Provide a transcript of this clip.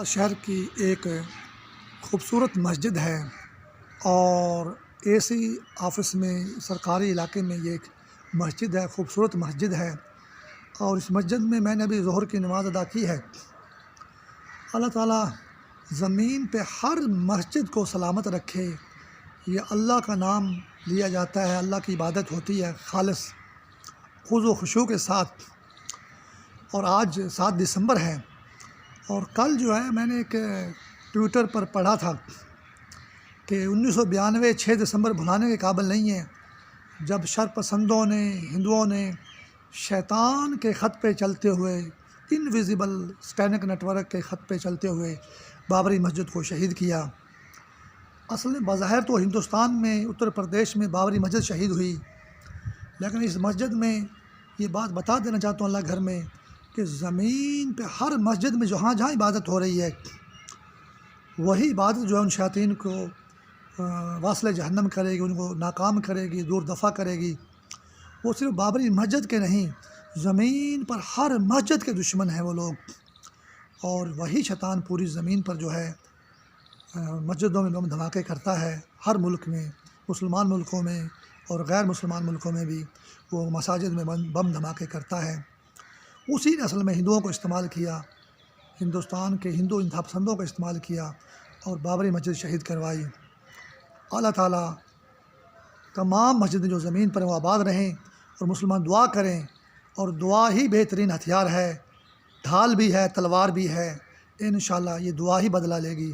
شہر کی ایک خوبصورت مسجد ہے اور اے سی آفس میں سرکاری علاقے میں یہ ایک مسجد ہے، خوبصورت مسجد ہے۔ اور اس مسجد میں نے ابھی ظہر کی نماز ادا کی ہے۔ اللہ تعالیٰ زمین پہ ہر مسجد کو سلامت رکھے۔ یہ اللہ کا نام لیا جاتا ہے، اللہ کی عبادت ہوتی ہے خالص خضوع و خشوع کے ساتھ۔ اور آج 7 دسمبر ہے، اور کل جو ہے میں نے ایک ٹویٹر پر پڑھا تھا کہ 1992 6 دسمبر بھلانے کے قابل نہیں ہے، جب شر پسندوں نے، ہندوؤں نے شیطان کے خط پہ چلتے ہوئے، انویزیبل سٹینک نیٹ ورک کے خط پہ چلتے ہوئے بابری مسجد کو شہید کیا۔ اصل میں بظاہر تو ہندوستان میں اتر پردیش میں بابری مسجد شہید ہوئی، لیکن اس مسجد میں یہ بات بتا دینا چاہتا ہوں اللہ گھر میں کہ زمین پہ ہر مسجد میں جہاں جہاں عبادت ہو رہی ہے، وہی عبادت جو ہے ان شیاطین کو واصل جہنم کرے گی، ان کو ناکام کرے گی، دور دفع کرے گی۔ وہ صرف بابری مسجد کے نہیں، زمین پر ہر مسجد کے دشمن ہیں وہ لوگ۔ اور وہی شیطان پوری زمین پر جو ہے مسجدوں میں بم دھماکے کرتا ہے، ہر ملک میں، مسلمان ملکوں میں اور غیر مسلمان ملکوں میں بھی وہ مساجد میں بم دھماکے کرتا ہے۔ اسی نے اصل میں ہندوؤں کو استعمال کیا، ہندوستان کے ہندو انتہا پسندوں کو استعمال کیا اور بابری مسجد شہید کروائی۔ اللہ تعالیٰ تمام مسجدیں جو زمین پر وہ آباد رہیں، اور مسلمان دعا کریں، اور دعا ہی بہترین ہتھیار ہے، ڈھال بھی ہے، تلوار بھی ہے۔ انشاءاللہ یہ دعا ہی بدلہ لے گی۔